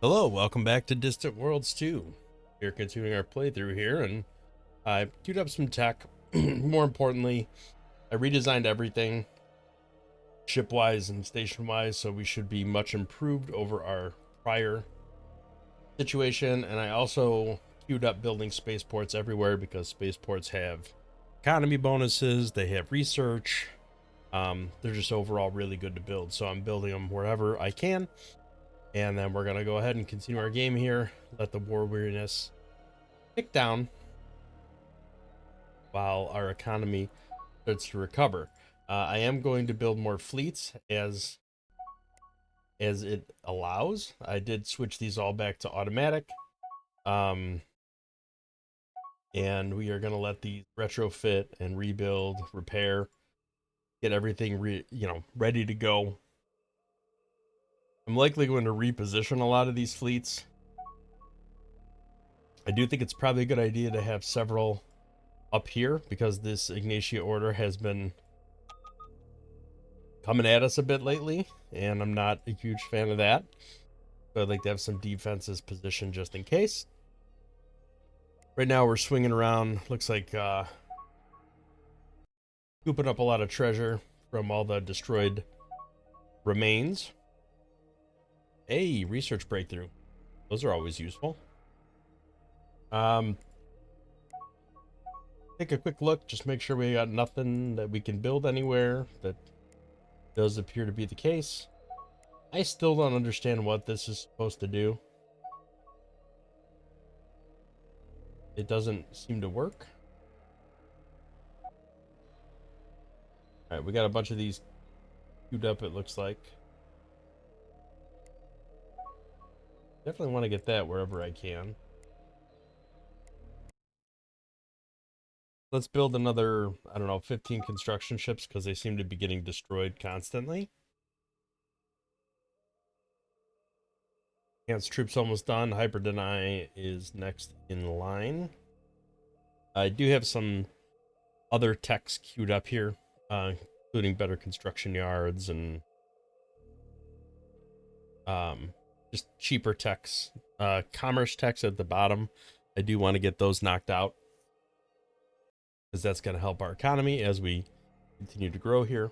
Hello, welcome back to Distant Worlds 2. We're continuing our playthrough here, and I queued up some tech. More importantly, I redesigned everything ship-wise and station-wise, so we should be much improved over our prior situation. And I also queued up building spaceports everywhere because spaceports have economy bonuses, they have research. They're just overall really good to build, so I'm building them wherever I can. And then we're going to go ahead and continue our game here. Let the war weariness tick down while our economy starts to recover. I am going to build more fleets as it allows. I did switch these all back to automatic. And we are going to let these retrofit and rebuild, repair, get everything ready to go. I'm likely going to reposition a lot of these fleets. I do think it's probably a good idea to have several up here because this Ignatia order has been coming at us a bit lately, and I'm not a huge fan of that. So I'd like to have some defenses positioned just in case. Right now we're swinging around. Looks like scooping up a lot of treasure from all the destroyed remains. Hey, research breakthrough. Those are always useful. Take a quick look, just make sure we got nothing that we can build anywhere. That does appear to be the case. I still don't understand what this is supposed to do. It doesn't seem to work. All right, we got a bunch of these queued up, it looks like. Definitely want to get that wherever I can. Let's build another, I don't know, 15 construction ships because they seem to be getting destroyed constantly. Enhanced troops almost done. Hyper deny is next in line. I do have some other techs queued up here, including better construction yards and just cheaper techs. Commerce techs at the bottom. I do want to get those knocked out because that's going to help our economy as we continue to grow here.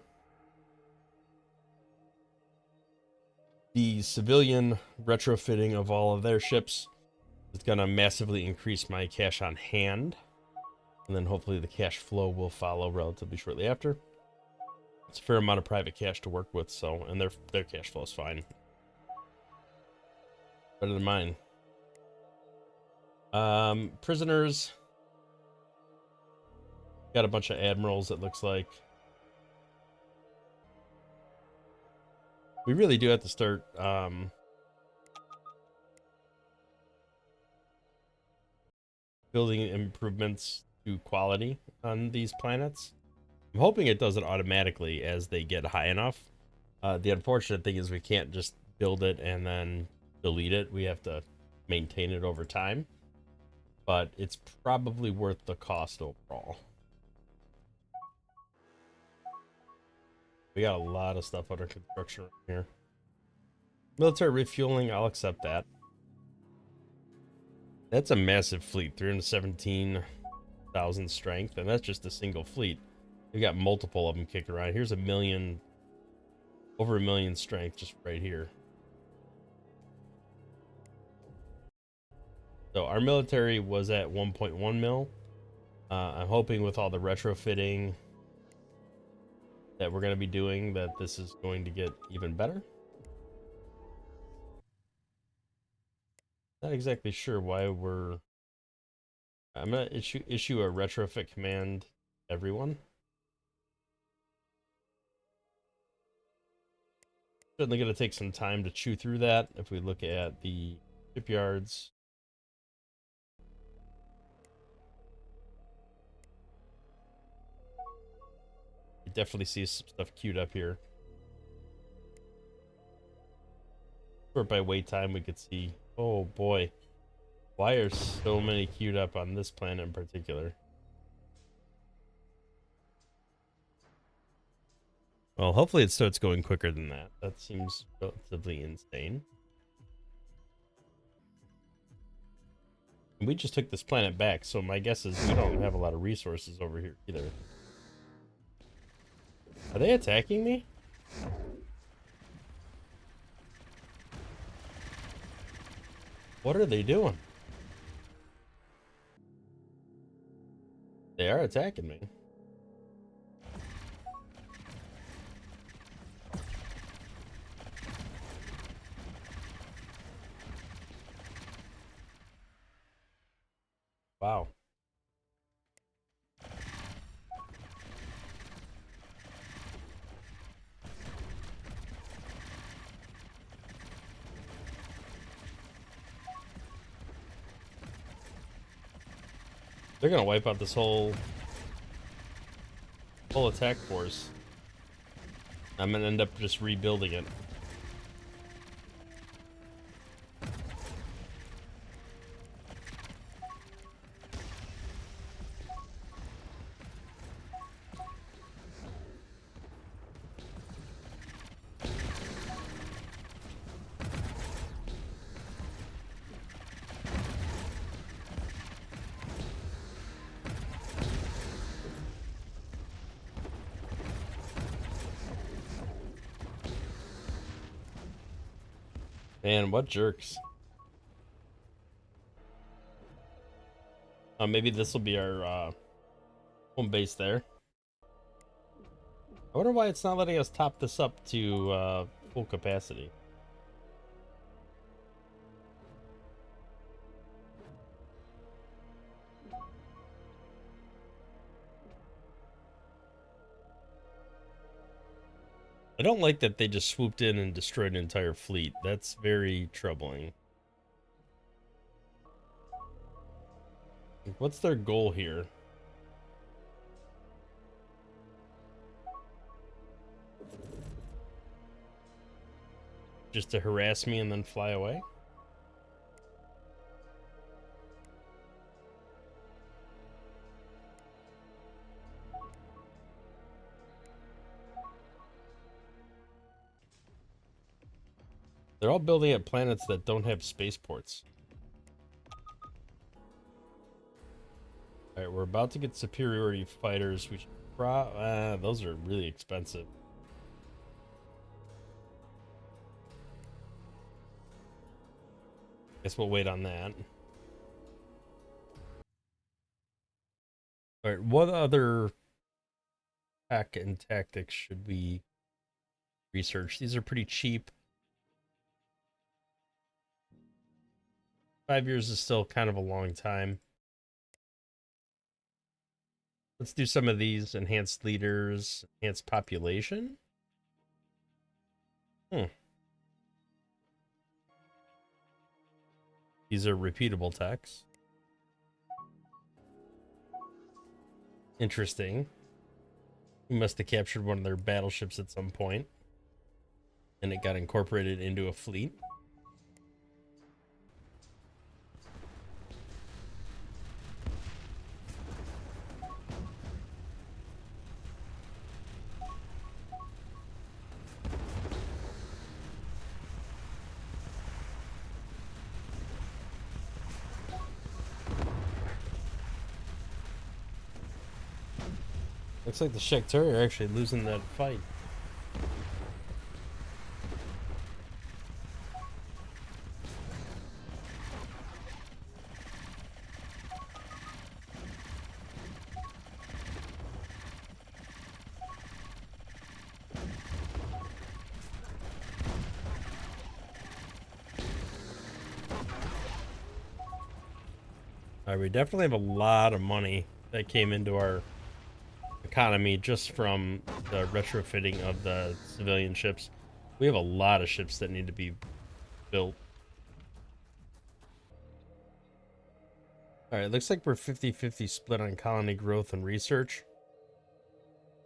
The civilian retrofitting of all of their ships is going to massively increase my cash on hand. And then hopefully the cash flow will follow relatively shortly after. It's a fair amount of private cash to work with, so, and their cash flow is fine. Better than mine. Prisoners. Got a bunch of admirals, it looks like. We really do have to start building improvements to quality on these planets. I'm hoping it does it automatically as they get high enough. The unfortunate thing is we can't just build it and then delete it. We have to maintain it over time. But it's probably worth the cost overall. We got a lot of stuff under construction right here. Military refueling, I'll accept that. That's a massive fleet, 317,000 strength, and that's just a single fleet. We got multiple of them kicking around. Here's over a million strength just right here. So our military was at 1.1 mil. I'm hoping with all the retrofitting that we're going to be doing that this is going to get even better. Not exactly sure why I'm going to issue a retrofit command everyone. Certainly going to take some time to chew through that. If we look at the shipyards, you definitely see some stuff queued up here. Sort by wait time, we could see. Oh boy, why are so many queued up on this planet in particular? Well, hopefully it starts going quicker than that. That seems relatively insane. We just took this planet back, so my guess is we don't have a lot of resources over here either. Are they attacking me? What are they doing? They are attacking me. Wow. They're gonna wipe out this whole attack force. I'm gonna end up just rebuilding it. Man, what jerks. Maybe this will be our home base there. I wonder why it's not letting us top this up to full capacity. I don't like that they just swooped in and destroyed an entire fleet. That's very troubling. What's their goal here? Just to harass me and then fly away? They're all building at planets that don't have spaceports. Alright, we're about to get superiority fighters. We should those are really expensive. Guess we'll wait on that. Alright, what other tech and tactics should we research? These are pretty cheap. 5 years is still kind of a long time. Let's do some of these. Enhanced leaders, enhanced population. These are repeatable techs. Interesting. We must have captured one of their battleships at some point, and it got incorporated into a fleet. Looks like the Shakturi are actually losing that fight. Alright, we definitely have a lot of money that came into our economy just from the retrofitting of the civilian ships. We have a lot of ships that need to be built. Alright, looks like we're 50-50 split on colony growth and research.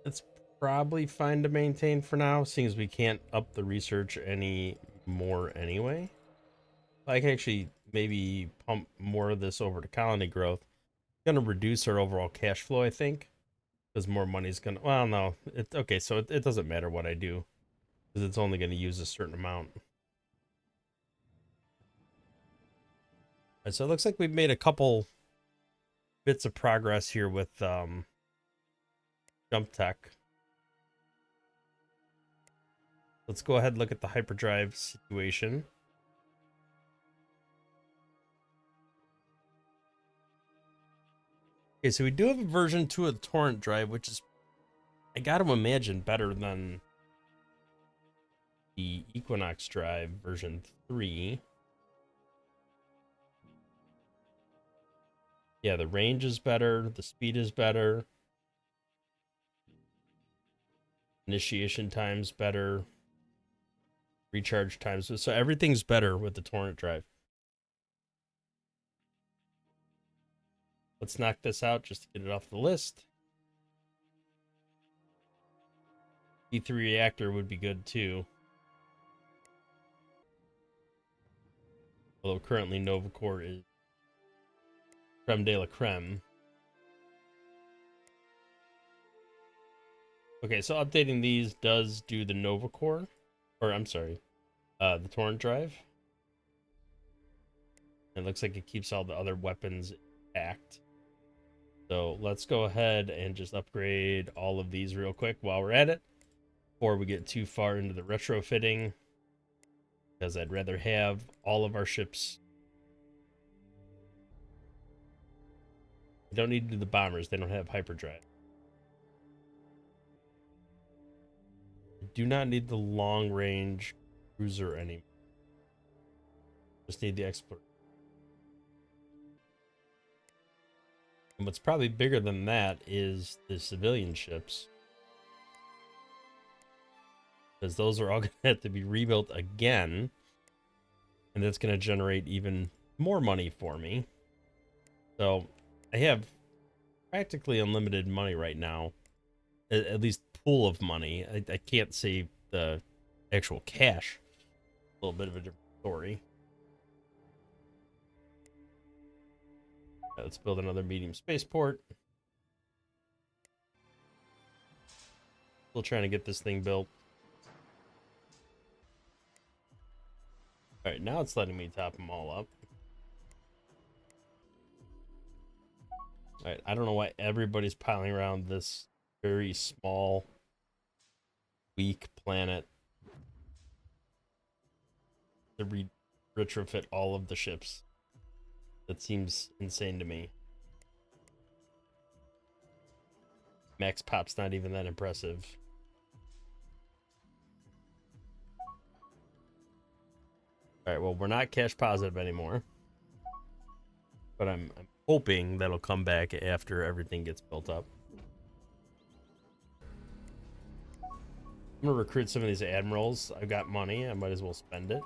That's probably fine to maintain for now, seeing as we can't up the research any more anyway. I can actually maybe pump more of this over to colony growth. It's gonna reduce our overall cash flow, I think. Because more money's gonna, well, no, okay, so it doesn't matter what I do, because it's only gonna use a certain amount. Right, so it looks like we've made a couple bits of progress here with jump tech. Let's go ahead and look at the hyperdrive situation. Okay, so we do have a version 2 of the torrent drive, which is, I got to imagine, better than the Equinox drive version 3. Yeah, the range is better, the speed is better, initiation time's better, recharge times, so everything's better with the torrent drive. Let's knock this out just to get it off the list. E3 reactor would be good too. Although currently Nova Core is creme de la creme. Okay, so updating these does do the Nova Core, or I'm sorry, the torrent drive. It looks like it keeps all the other weapons intact. So let's go ahead and just upgrade all of these real quick while we're at it, before we get too far into the retrofitting, because I'd rather have all of our ships. We don't need to do the bombers, they don't have hyperdrive. I do not need the long range cruiser anymore. Just need the explorer. And what's probably bigger than that is the civilian ships, because those are all going to have to be rebuilt again, and that's going to generate even more money for me. So I have practically unlimited money right now, at least pool of money. I can't save the actual cash. A little bit of a different story. Let's build another medium spaceport. Still trying to get this thing built. All right, now it's letting me top them all up. All right, I don't know why everybody's piling around this very small, weak planet to retrofit all of the ships. That seems insane to me. Max pop's not even that impressive. All right, well, we're not cash positive anymore, but I'm hoping that'll come back after everything gets built up. I'm gonna recruit some of these admirals. I've got money, I might as well spend it.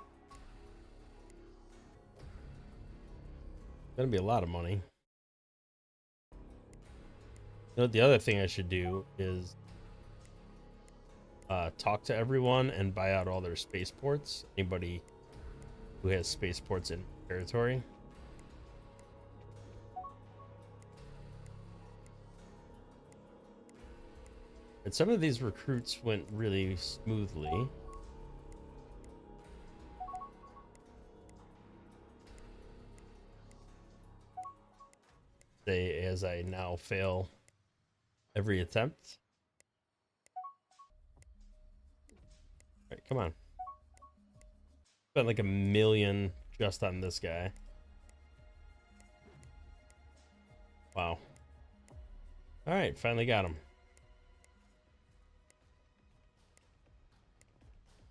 Gonna be a lot of money. You know, the other thing I should do is talk to everyone and buy out all their spaceports. Anybody who has spaceports in territory. And some of these recruits went really smoothly. As I now fail every attempt. All right, come on. Spent like $1 million just on this guy. Wow. All right, finally got him.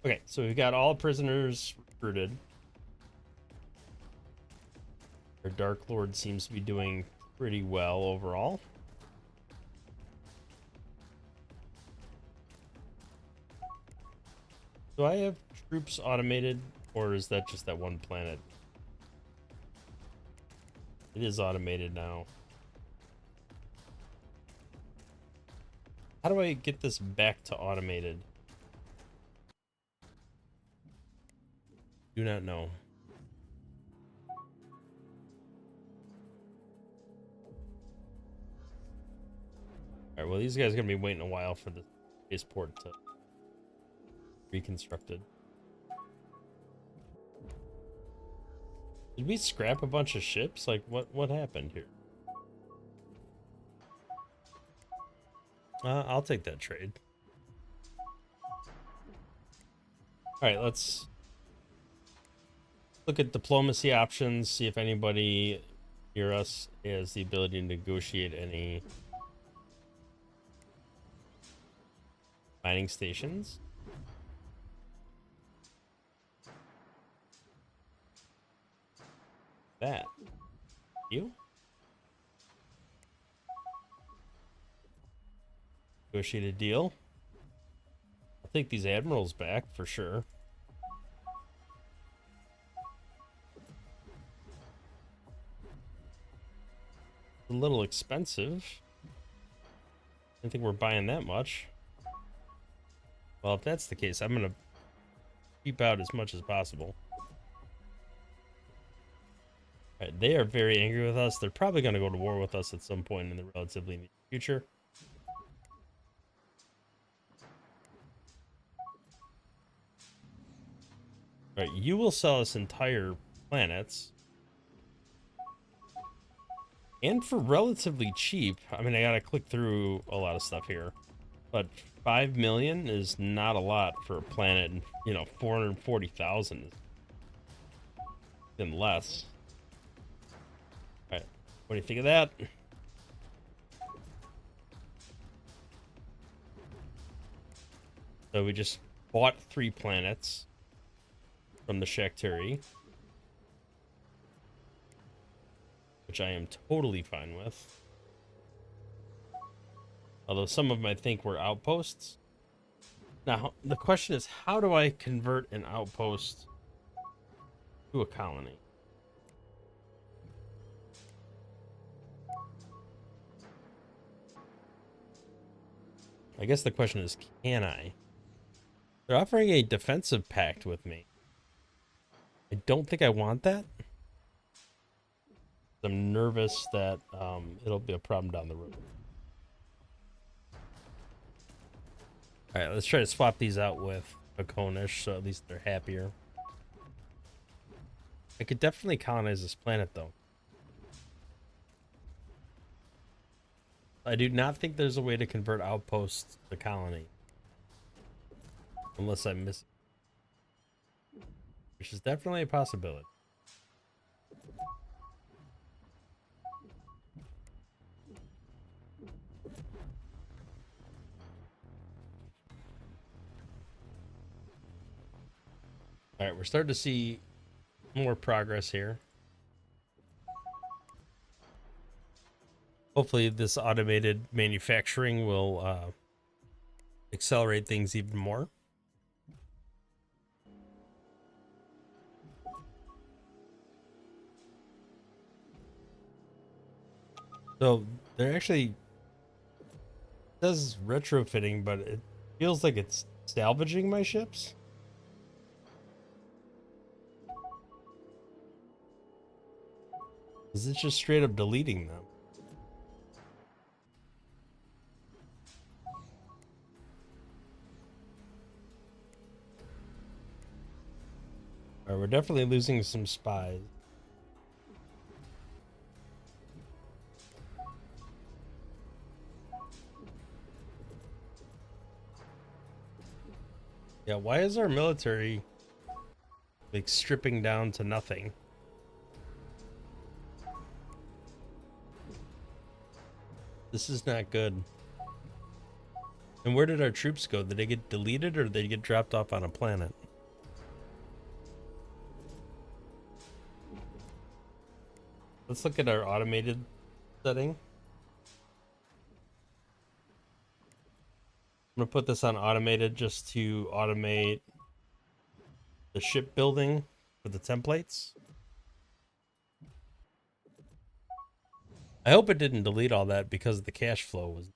Okay, so we've got all prisoners recruited. Our Dark Lord seems to be doing pretty well overall. Do I have troops automated, or is that just that one planet? It is automated now. How do I get this back to automated? Do not know. All right, well, these guys are gonna be waiting a while for the spaceport to reconstructed. Did we scrap a bunch of ships? Like, what happened here? I'll take that trade. Alright, let's look at diplomacy options, see if anybody near us has the ability to negotiate any mining stations. That. You? Negotiate a deal. I'll take these admirals back for sure. A little expensive. I don't think we're buying that much. Well, if that's the case, I'm gonna keep out as much as possible. Right, they are very angry with us. They're probably gonna go to war with us at some point in the relatively near future. All right, you will sell us entire planets. And for relatively cheap, I mean, I gotta click through a lot of stuff here, but 5 million is not a lot for a planet, and, you know, 440,000 even less. All right, what do you think of that? So we just bought 3 planets from the Shakturi, which I am totally fine with. Although some of them I think were outposts. Now, the question is, how do I convert an outpost to a colony? I guess the question is, can I? They're offering a defensive pact with me. I don't think I want that. I'm nervous that it'll be a problem down the road. All right, let's try to swap these out with a Konish, so at least they're happier. I could definitely colonize this planet, though. I do not think there's a way to convert outposts to colony. Unless I miss it. Which is definitely a possibility. Alright, we're starting to see more progress here. Hopefully this automated manufacturing will accelerate things even more. So they're actually, it says retrofitting, but it feels like it's salvaging my ships. Is it just straight up deleting them? All right, we're definitely losing some spies. Yeah, why is our military like stripping down to nothing? This is not good. And where did our troops go? Did they get deleted or did they get dropped off on a planet? Let's look at our automated setting. I'm gonna put this on automated just to automate the shipbuilding for the templates. I hope it didn't delete all that because the cash flow was.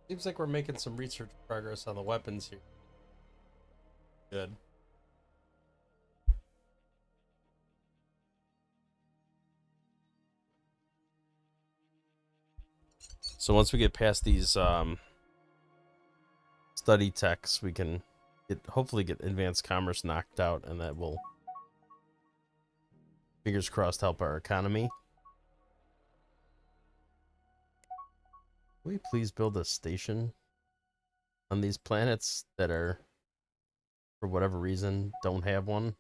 Seems like we're making some research progress on the weapons here. Good. So once we get past these study techs, we can hopefully get advanced commerce knocked out, and that will, fingers crossed, help our economy. Can we please build a station on these planets that are, for whatever reason, don't have one?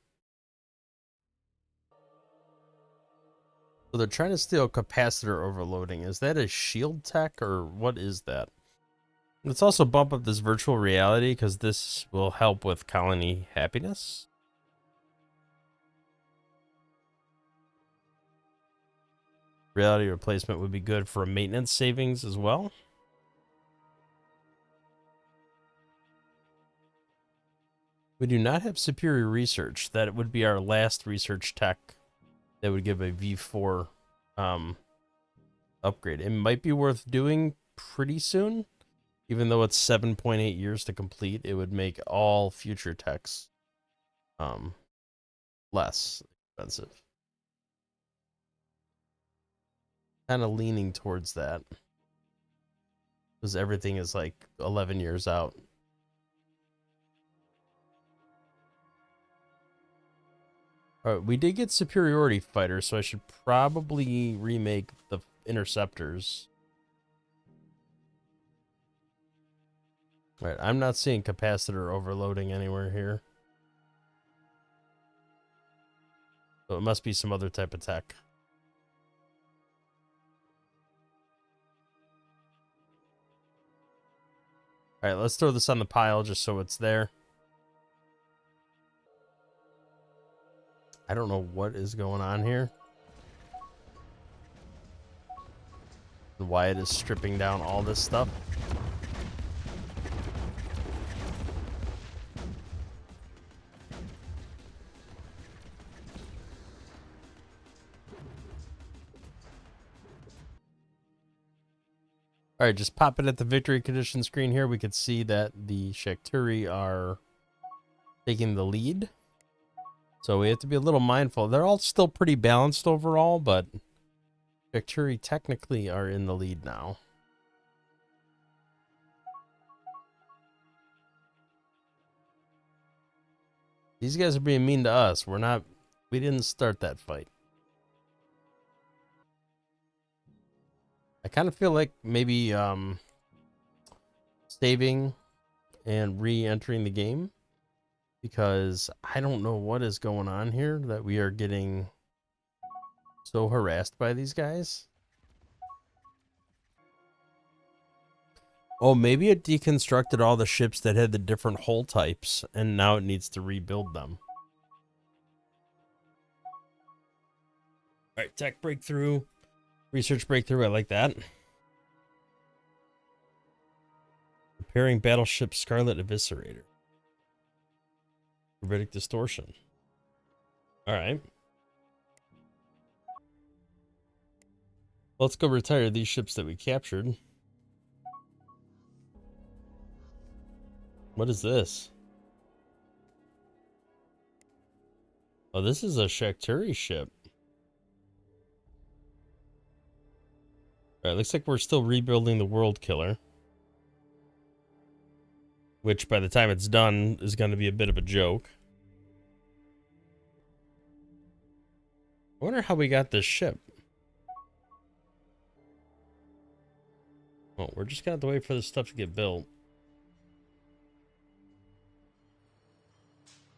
So they're trying to steal capacitor overloading. Is that a shield tech, or what is that? Let's also bump up this virtual reality, because this will help with colony happiness. Reality replacement would be good for maintenance savings as well. We do not have superior research. That would be our last research tech that would give a V4 upgrade. It might be worth doing pretty soon, even though it's 7.8 years to complete. It would make all future techs less expensive. Kind of leaning towards that, because everything is like 11 years out. All right, we did get superiority fighters, so I should probably remake the interceptors. All right, I'm not seeing capacitor overloading anywhere here, so it must be some other type of tech. All right, let's throw this on the pile just so it's there. I don't know what is going on here and why it is stripping down all this stuff. All right, just pop it at the victory condition screen here. We could see that the Shakturi are taking the lead. So we have to be a little mindful. They're all still pretty balanced overall, but Shakturi technically are in the lead now. These guys are being mean to us. We didn't start that fight. I kind of feel like maybe saving and re-entering the game, because I don't know what is going on here that we are getting so harassed by these guys. Oh, maybe it deconstructed all the ships that had the different hull types, and now it needs to rebuild them. All right, tech breakthrough, research breakthrough. I like that. Repairing battleship Scarlet Eviscerator. Gravitic distortion. All right. Let's go retire these ships that we captured. What is this? Oh, this is a Shakturi ship. All right, looks like we're still rebuilding the World Killer, which by the time it's done is going to be a bit of a joke. I wonder how we got this ship. Oh, we're just going to have to wait for this stuff to get built.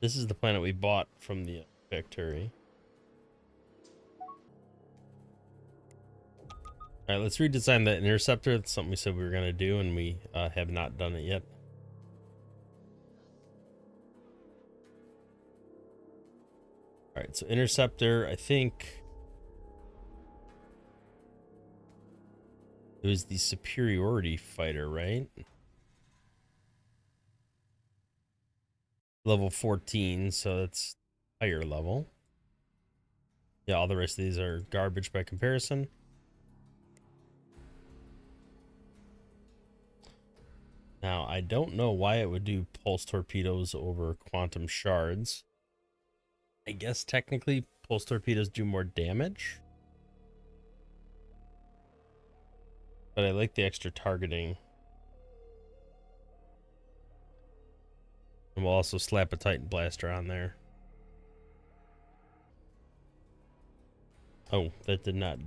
This is the planet we bought from the Shakturi. All right, let's redesign the interceptor. That's something we said we were going to do, and we have not done it yet. All right, so interceptor, I think it was the superiority fighter, right? Level 14, so that's higher level. Yeah, all the rest of these are garbage by comparison. Now, I don't know why it would do pulse torpedoes over quantum shards. I guess technically pulse torpedoes do more damage, but I like the extra targeting. And we'll also slap a Titan Blaster on there. Oh, that did not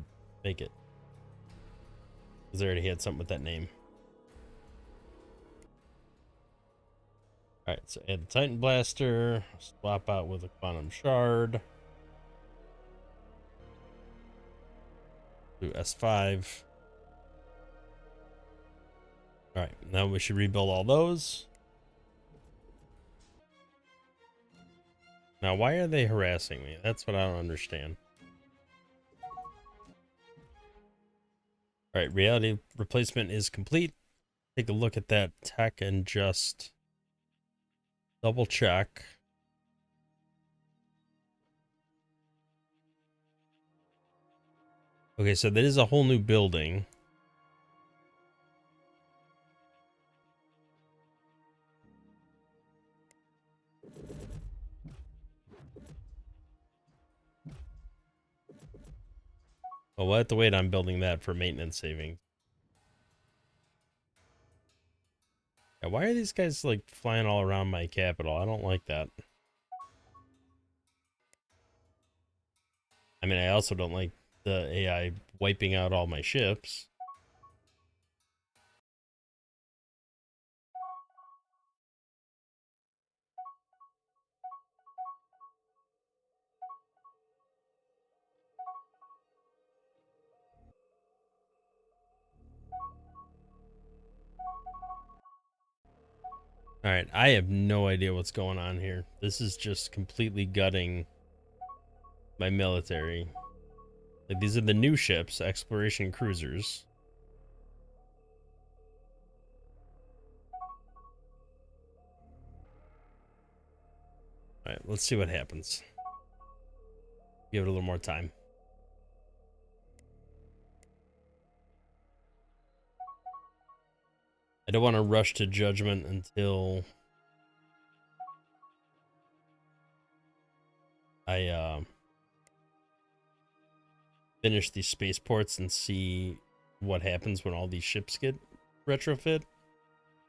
make it. Because I already had something with that name. Alright, so add the Titan Blaster. Swap out with a Quantum Shard. Do S5. Alright, now we should rebuild all those. Now, why are they harassing me? That's what I don't understand. Alright, reality replacement is complete. Take a look at that tech and just double check. Okay, so that is a whole new building. Oh, we'll have to wait on building that for maintenance saving. Yeah, why are these guys like flying all around my capital? I don't like that. I mean, I also don't like the AI wiping out all my ships. All right, I have no idea what's going on here. This is just completely gutting my military. Like, these are the new ships, exploration cruisers. All right, let's see what happens. Give it a little more time. I don't want to rush to judgment until I finish these spaceports and see what happens when all these ships get retrofit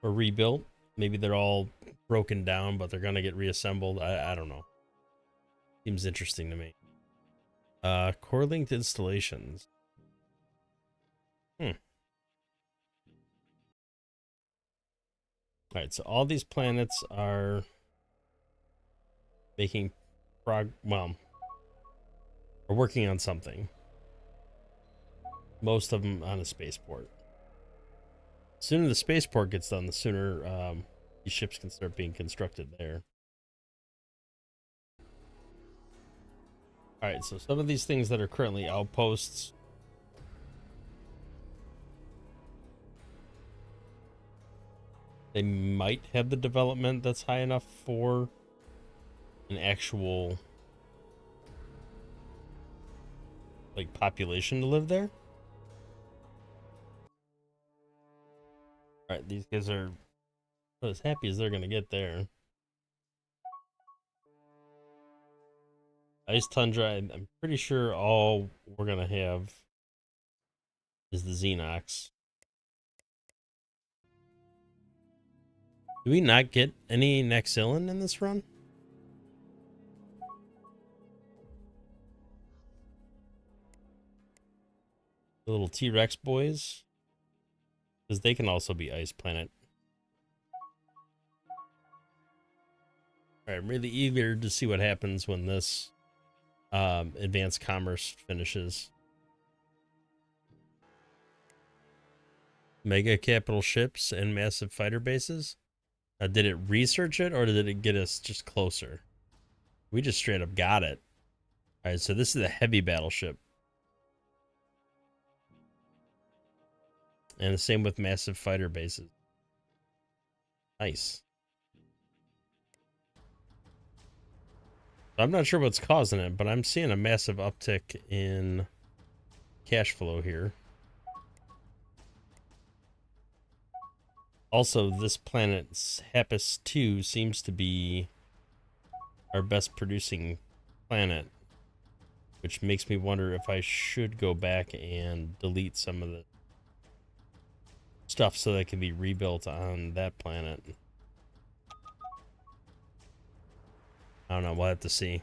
or rebuilt. Maybe they're all broken down, but they're gonna get reassembled. I don't know. Seems interesting to me. Core linked installations. Alright, so all these planets are making well, are working on something. Most of them on a spaceport. The sooner the spaceport gets done, the sooner these ships can start being constructed there. Alright, so some of these things that are currently outposts. They might have the development that's high enough for an actual like population to live there. Alright, these guys are not as happy as they're gonna get there. Ice Tundra, I'm pretty sure all we're gonna have is the Xenox. Do we not get any Naxilin in this run? The little T-Rex boys? Because they can also be Ice Planet. Alright, I'm really eager to see what happens when this advanced commerce finishes. Mega capital ships and massive fighter bases? Did it research it or did it get us just closer? We just straight up got it. Alright, so this is a heavy battleship. And the same with massive fighter bases. Nice. I'm not sure what's causing it, but I'm seeing a massive uptick in cash flow here. Also, this planet, Hapis 2, seems to be our best producing planet, which makes me wonder if I should go back and delete some of the stuff so that can be rebuilt on that planet. I don't know. We'll have to see.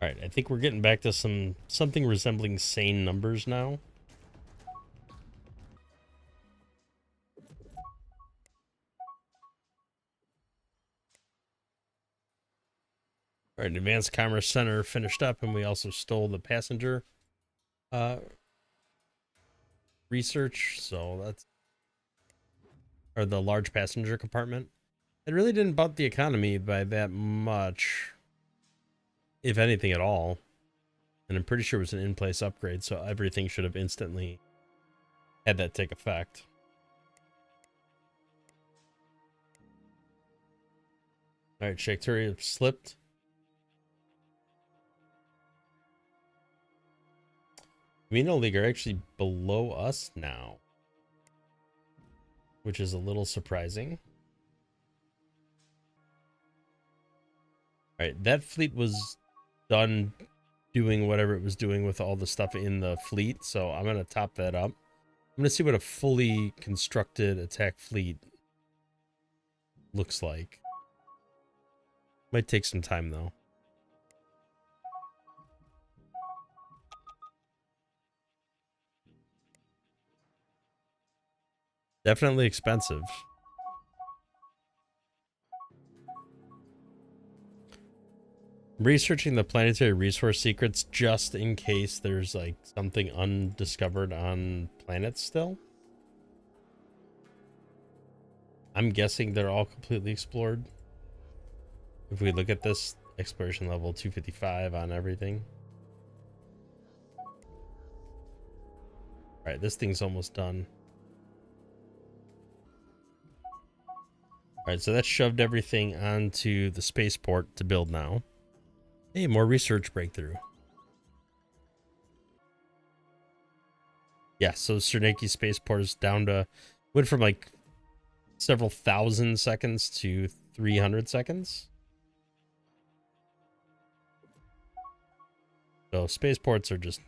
All right, I think we're getting back to something resembling sane numbers now. All right, Advanced Commerce Center finished up, and we also stole the passenger research. So that's, or the large passenger compartment. It really didn't bump the economy by that much, if anything at all. And I'm pretty sure it was an in-place upgrade, so everything should have instantly had that take effect. All right, Shakturi slipped. Vino League are actually below us now, which is a little surprising. All right, that fleet was done doing whatever it was doing with all the stuff in the fleet, so I'm going to top that up. I'm going to see what a fully constructed attack fleet looks like. Might take some time, though. Definitely expensive. Researching the planetary resource secrets just in case there's like something undiscovered on planets still. I'm guessing they're all completely explored. If we look at this, exploration level 255 on everything. All right, this thing's almost done. All right, so that shoved everything onto the spaceport to build now. Hey, more research breakthrough. Yeah, so Cernaki spaceport is down to, went from like several thousand seconds to 300 seconds. So spaceports are just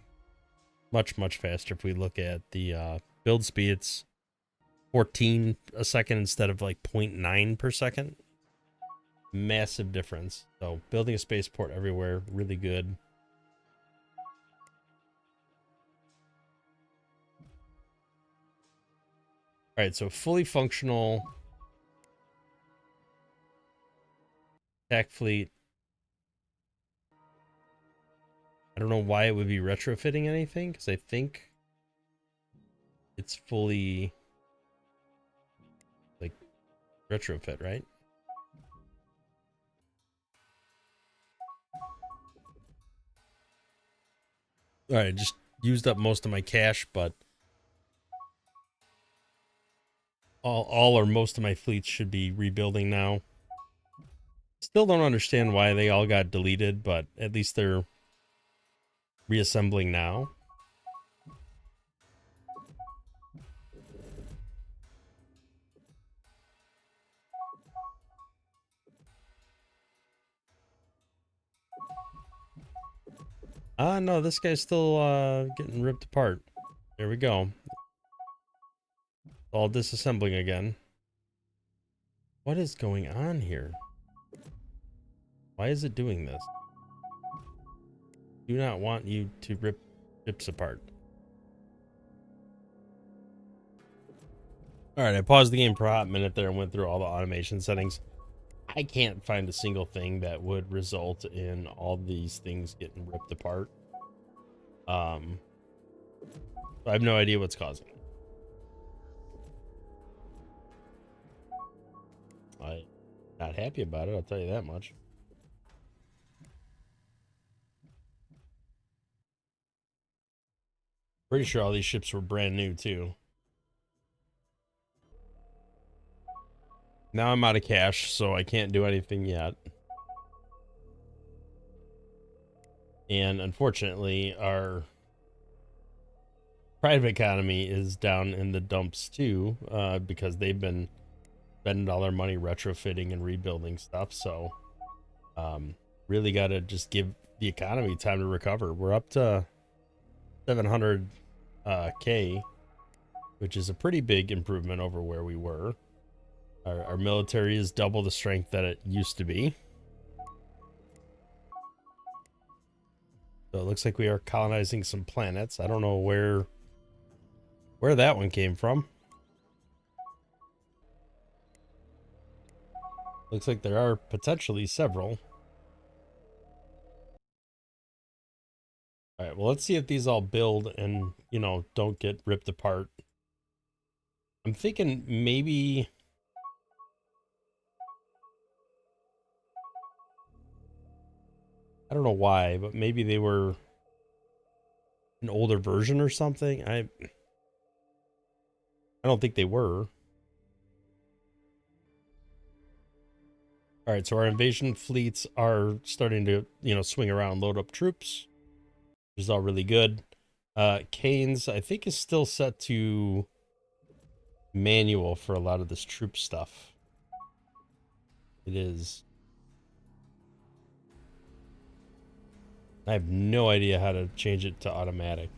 much, much faster. If we look at the build speed, it's 14 a second instead of like 0.9 per second. Massive difference. So building a spaceport everywhere, really good. All right, so fully functional attack fleet. I don't know why it would be retrofitting anything, because I think it's fully like retrofit, right? All right, just used up most of my cash, but all or most of my fleets should be rebuilding now. Still don't understand why they all got deleted, but at least they're reassembling now. No, this guy's still getting ripped apart. There we go. All disassembling again. What is going on here? Why is it doing this? Do not want you to rip ships apart. All right, I paused the game for a hot minute there and went through all the automation settings. I can't find a single thing that would result in all these things getting ripped apart. I have no idea what's causing it. I'm not happy about it, I'll tell you that much. Pretty sure all these ships were brand new too. Now I'm out of cash, so I can't do anything yet. And unfortunately, our private economy is down in the dumps too, because they've been spending all their money retrofitting and rebuilding stuff. So really got to just give the economy time to recover. We're up to 700K, which is a pretty big improvement over where we were. Our military is double the strength that it used to be. So it looks like we are colonizing some planets. I don't know where that one came from. Looks like there are potentially several. All right, well, let's see if these all build and, you know, don't get ripped apart. I'm thinking maybe... I don't know why, but maybe they were an older version or something. I don't think they were. All right, so our invasion fleets are starting to, you know, swing around, load up troops, which is all really good. Kane's, I think, is still set to manual for a lot of this troop stuff. It is. I have no idea how to change it to automatic.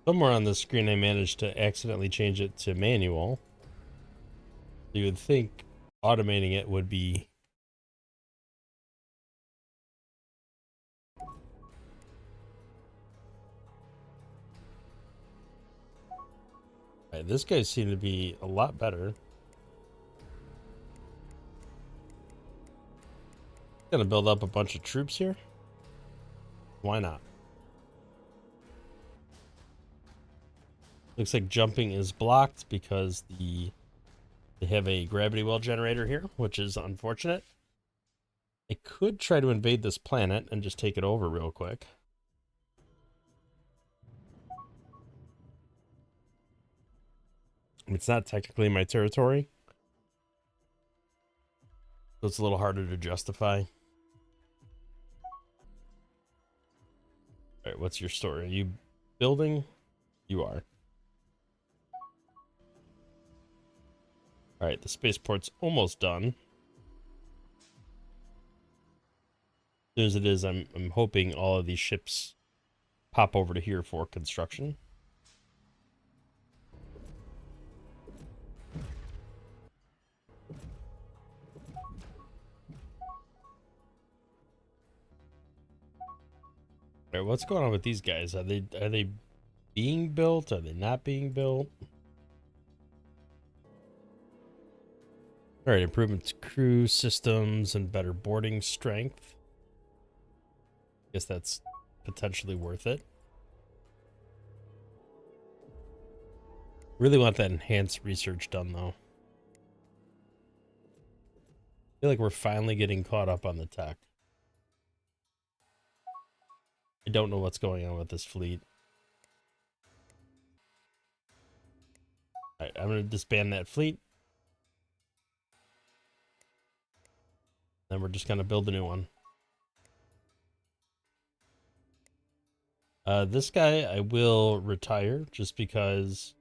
Somewhere on the screen I managed to accidentally change it to manual. You would think automating it would be... Right, this guy seemed to be a lot better. Gonna build up a bunch of troops here. Why not? Looks like jumping is blocked because they have a gravity well generator here, which is unfortunate. I could try to invade this planet and just take it over real quick. It's not technically my territory, so it's a little harder to justify. All right, what's your story? Are you building? You are. All right, the spaceport's almost done. As soon as it is, I'm hoping all of these ships pop over to here for construction. All right, what's going on with these guys? Are they being built? Are they not being built? All right, improvement to crew systems and better boarding strength. Guess that's potentially worth it. Really want that enhanced research done, though. I feel like we're finally getting caught up on the tech. I don't know what's going on with this fleet. All right, I'm going to disband that fleet. Then we're just going to build a new one. This guy I will retire just because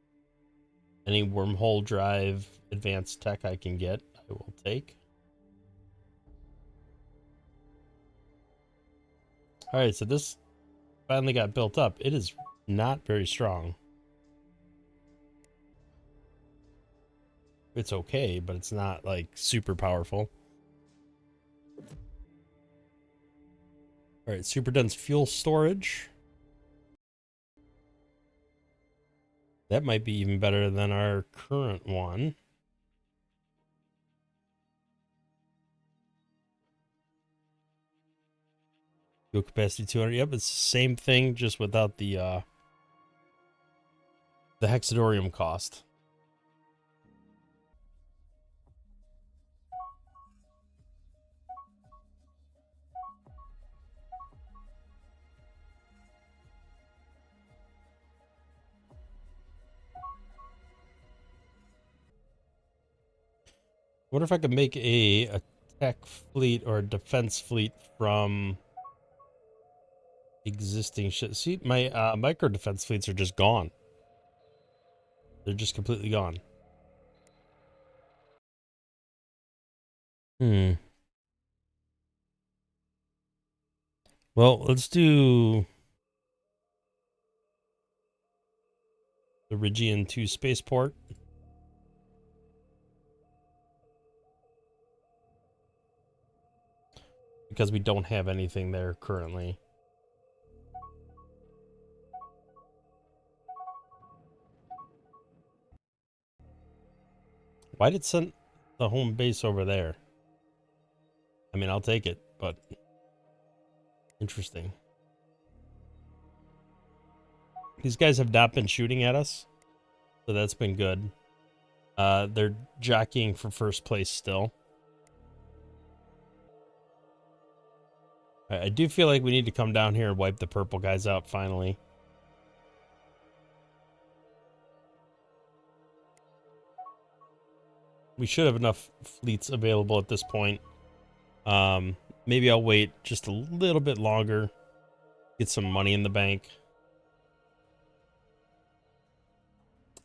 any wormhole drive advanced tech I can get, I will take. All right, so this finally got built up. It is not very strong. It's okay, but it's not like super powerful. All right, super dense fuel storage. That might be even better than our current one. Fuel capacity 200. Yep, it's the same thing, just without the hexadorium cost. What if I could make a tech fleet or a defense fleet from existing shit? See, my micro defense fleets are just gone. They're just completely gone. Hmm. Well, let's do... the Rigian 2 spaceport. Because we don't have anything there currently. Why did it send the home base over there? I mean, I'll take it, but interesting. These guys have not been shooting at us, so that's been good. They're jockeying for first place still. I do feel like we need to come down here and wipe the purple guys out finally. We should have enough fleets available at this point. Maybe I'll wait just a little bit longer, get some money in the bank.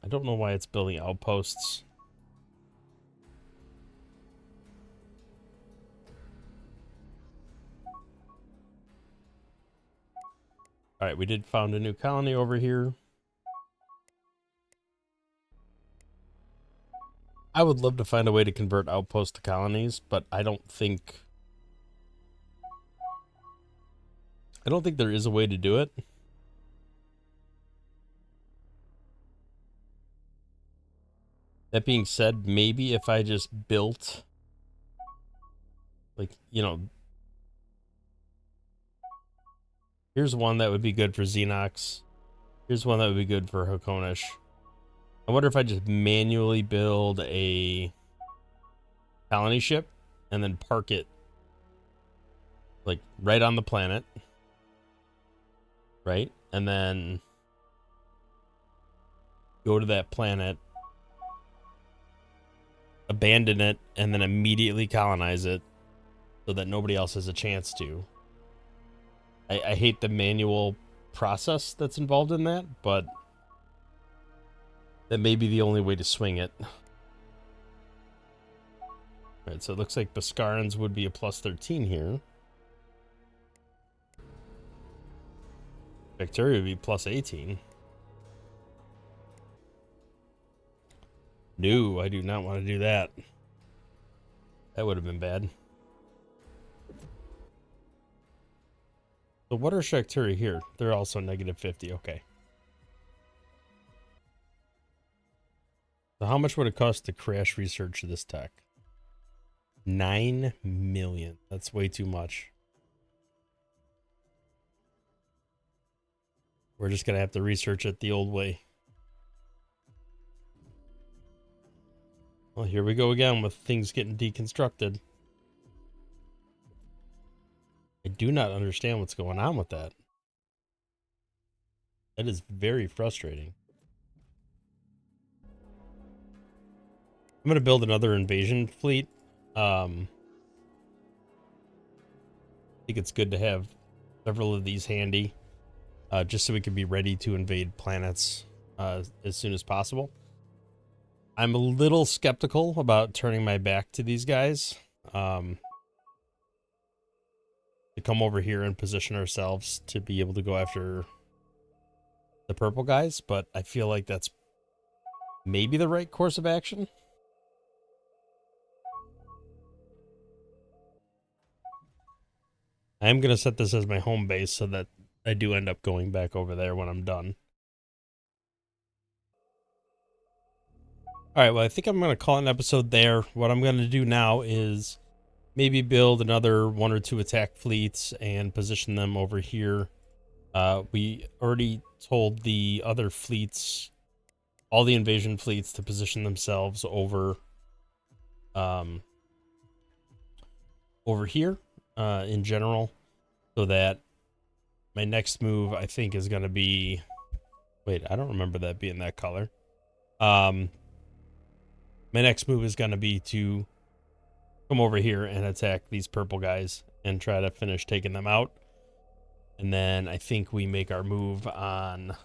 I don't know why it's building outposts. All right, we did found a new colony over here. I would love to find a way to convert outposts to colonies, but I don't think there is a way to do it. That being said, maybe if I just built, like, you know, here's one that would be good for Xenox. Here's one that would be good for Hakonish. I wonder if I just manually build a colony ship and then park it, like, right on the planet. Right? And then go to that planet, abandon it, and then immediately colonize it so that nobody else has a chance to. I hate the manual process that's involved in that, but that may be the only way to swing it. Alright, so it looks like Boscarans would be a plus 13 here. Shakturi would be plus 18. No, I do not want to do that. That would have been bad. So what are Shakturi here? They're also negative 50. Okay. So how much would it cost to crash research this tech? 9 million. That's way too much. We're just going to have to research it the old way. Well, here we go again with things getting deconstructed. I do not understand what's going on with that. That is very frustrating. I'm going to build another invasion fleet. I think it's good to have several of these handy, just so we can be ready to invade planets as soon as possible. I'm a little skeptical about turning my back to these guys. To come over here and position ourselves to be able to go after the purple guys, but I feel like that's maybe the right course of action. I am going to set this as my home base so that I do end up going back over there when I'm done. All right, well, I think I'm going to call it an episode there. What I'm going to do now is maybe build another 1 or 2 attack fleets and position them over here. We already told the other fleets, all the invasion fleets, to position themselves over here in general, so that my next move, I think, is going to be... Wait, I don't remember that being that color. My next move is going to be to come over here and attack these purple guys and try to finish taking them out. And then I think we make our move on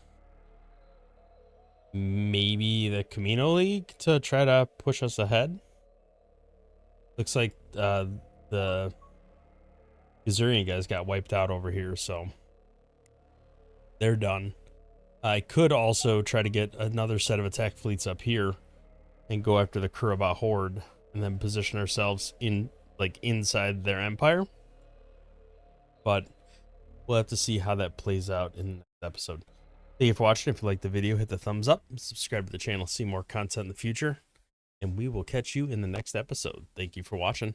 maybe the Camino League to try to push us ahead. Looks like the Gazurian guys got wiped out over here, so they're done. I could also try to get another set of attack fleets up here and go after the Kuraba horde and then position ourselves in like inside their empire. But we'll have to see how that plays out in the next episode. Thank you for watching. If you liked the video, hit the thumbs up, subscribe to the channel, see more content in the future, and we will catch you in the next episode. Thank you for watching.